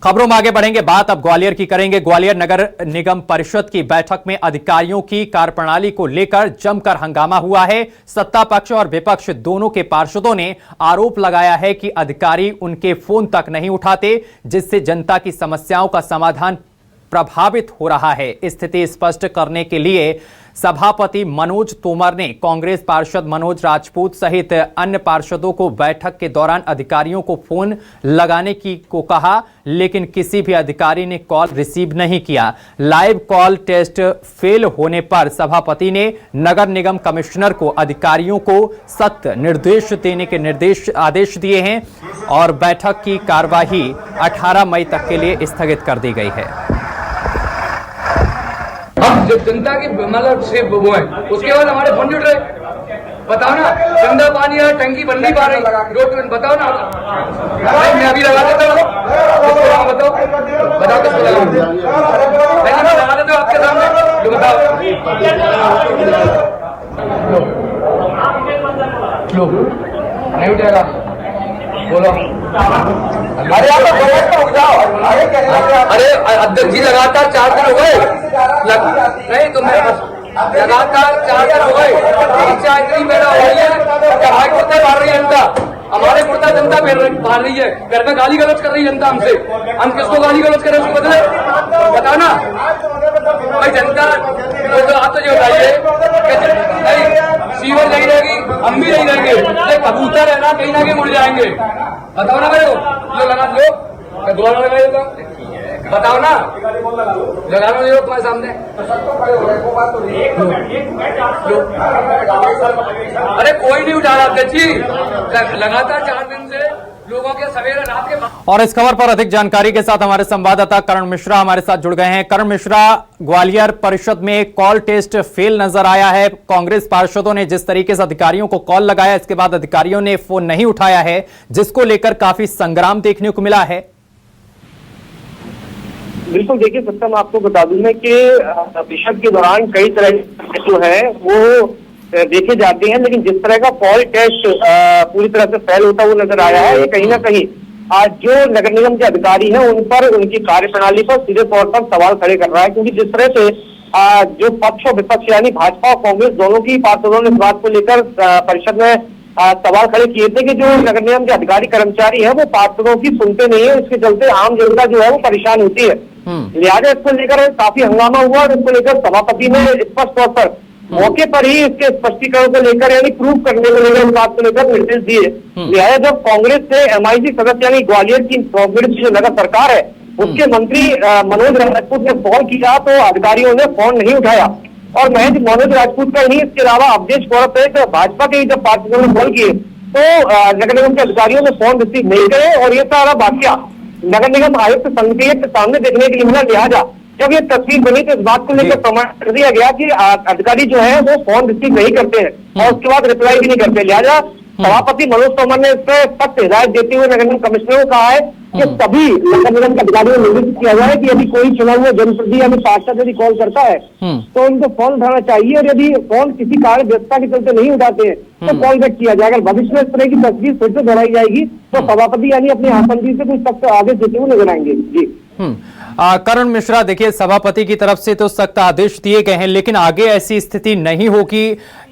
खबरों में आगे बढ़ेंगे, बात अब ग्वालियर की करेंगे। ग्वालियर नगर निगम परिषद की बैठक में अधिकारियों की कार्यप्रणाली को लेकर जमकर हंगामा हुआ है। सत्ता पक्ष और विपक्ष दोनों के पार्षदों ने आरोप लगाया है कि अधिकारी उनके फोन तक नहीं उठाते, जिससे जनता की समस्याओं का समाधान प्रभावित हो रहा है। स्थिति स्पष्ट करने के लिए सभापति मनोज तोमर ने कांग्रेस पार्षद मनोज राजपूत सहित अन्य पार्षदों को बैठक के दौरान अधिकारियों को फोन लगाने को कहा, लेकिन किसी भी अधिकारी ने कॉल रिसीव नहीं किया। लाइव कॉल टेस्ट फेल होने पर सभापति ने नगर निगम कमिश्नर को अधिकारियों को सख्त निर्देश देने के आदेश दिए हैं और बैठक की कार्यवाही 18 मई तक के लिए स्थगित कर दी गई है। अब जनता की मतलब से वो है, उसके बाद हमारे फोन जुड़ रहे। बताओ ना, गंदा पानी है, टंकी बन नहीं पा रही, रोड बताओ ना। भाई मैं अभी लगा देता हूँ, बताओ बताओ किसको लगा देता हूँ आपके सामने, जो बताओ लो नहीं उठेगा, बोलो। अरे अरे अध्यक्ष जी लगातार 4 दिन हो गए नहीं तो मैं लगातार 4 दिन हो गए, इतनी मेरा हो रही है, हमारे कुर्ते मार रही है जनता, हमारे कुर्ता जनता मार रही है, घर में गाली गलौज कर रही है जनता हमसे। हम किसको गाली गलौज करें उसको बदले, बताओ ना भाई। जनता आप तो जो बताइए सीवर नहीं रहेगी, हम भी नहीं रहेंगे, कबूतर है ना कहीं ना कहीं उड़ जाएंगे। बताओ ना मेरे को, जो लगा लो दोबारा लगाइएगा, बताओ ना लगा लो तुम्हारे सामने। अरे कोई नहीं उठा रहा अध्यक्ष जी, लगातार 4 दिन से लोगों के सवेरे रात के। और इस खबर पर अधिक जानकारी के साथ हमारे संवाददाता करण मिश्रा हमारे साथ जुड़ गए हैं। करण मिश्रा, ग्वालियर परिषद में कॉल टेस्ट फेल नजर आया है। कांग्रेस पार्षदों ने जिस तरीके से अधिकारियों को कॉल लगाया, इसके बाद अधिकारियों ने फोन नहीं उठाया है, जिसको लेकर काफी संग्राम देखने को मिला है। बिल्कुल, देखिए सत्ता, मैं आपको बता दूं कि परिषद के दौरान कई तरह के जो है वो देखे जाते हैं, लेकिन जिस तरह का कॉल टेस्ट पूरी तरह से फेल होता हुआ नजर आया है, ये कहीं ना कहीं आज जो नगर निगम के अधिकारी हैं उन पर, उनकी कार्यप्रणाली पर सीधे तौर पर सवाल खड़े कर रहा है। क्योंकि जिस तरह से जो पक्ष और विपक्ष यानी भाजपा और कांग्रेस दोनों की पार्षदों ने इस बात को लेकर परिषद में सवाल खड़े किए थे कि जो नगर निगम के अधिकारी कर्मचारी हैं वो पार्षदों की सुनते नहीं है, इसके चलते आम जनता जो है वो परेशान होती है। लिहाजा इसको लेकर काफी हंगामा हुआ और इसको लेकर सभापति ने स्पष्ट तौर पर मौके पर ही इसके स्पष्टीकरण को लेकर यानी प्रूफ करने को लेकर इस बात को लेकर निर्देश दिए। लिहाजा जब कांग्रेस से एमआईसी सदस्य यानी ग्वालियर की कांग्रेस की जो नगर सरकार है उसके मंत्री मनोज राजपूत ने फोन किया तो अधिकारियों ने फोन नहीं उठाया। और महज मनोज राजपूत का नहीं, इसके अलावा अवधेश गौरव है कि भाजपा के जब पार्षदों ने फोन किए तो नगर निगम के अधिकारियों ने फोन रिसीव नहीं करे और ये सारा वाकया नगर निगम आयुक्त संघीय के सामने देखने के लिए मिला। लिहाजा जब ये तस्वीर बनी तो इस बात को लेकर प्रमाण कर दिया गया कि अधिकारी जो है वो फोन रिसीव नहीं करते हैं और उसके बाद रिप्लाई भी नहीं करते। लिहाजा सभापति मनोज तोमर ने इस पर सख्त हिदायत देते हुए नगर निगम कमिश्नर को कहा है कि सभी नगर निगम के अधिकारियों को निर्देशित किया जाए कि यदि कोई चुना हुआ जनप्रतिनिधि यानी पार्षद यदि कॉल करता है तो उनको फोन उठाना चाहिए, और यदि फोन किसी कारण व्यस्तता के चलते नहीं उठाते हैं तो कॉल बैक किया जाएगा। भविष्य में इस तरह की तस्वीर फिर से दोहराई जाएगी तो सभापति यानी अपने आसन से कुछ सख्त आदेश देते हुए नजर आएंगे। जी करण मिश्रा, देखिए सभापति की तरफ से तो सख्त आदेश दिए गए हैं, लेकिन आगे ऐसी स्थिति नहीं होगी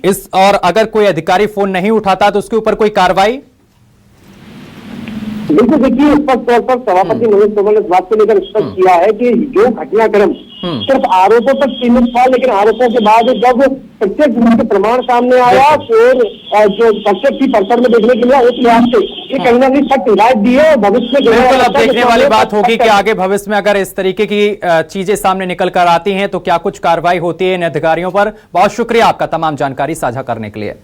इस, और अगर कोई अधिकारी फोन नहीं उठाता तो उसके ऊपर कोई कार्रवाई? बिल्कुल, देखिए स्पष्ट तौर पर सभापति मनोज तोमर ने इस बात को लेकर स्पष्ट किया है कि जो घटनाक्रम सिर्फ आरोपों तक सीमित था, लेकिन आरोपों के बाद जब प्रत्यक्ष प्रमाण सामने आया और जो प्रत्यक्ष की परिसर में देखने के लिए उस लिहाज से ये कहीं ना कहीं सख्त हिदायत दी है। और भविष्य में बिल्कुल अब देखने वाली बात होगी कि आगे भविष्य में अगर इस तरीके की चीजें सामने निकल कर आती हैं तो क्या कुछ कार्रवाई होती है इन अधिकारियों पर। बहुत शुक्रिया आपका तमाम जानकारी साझा करने के लिए।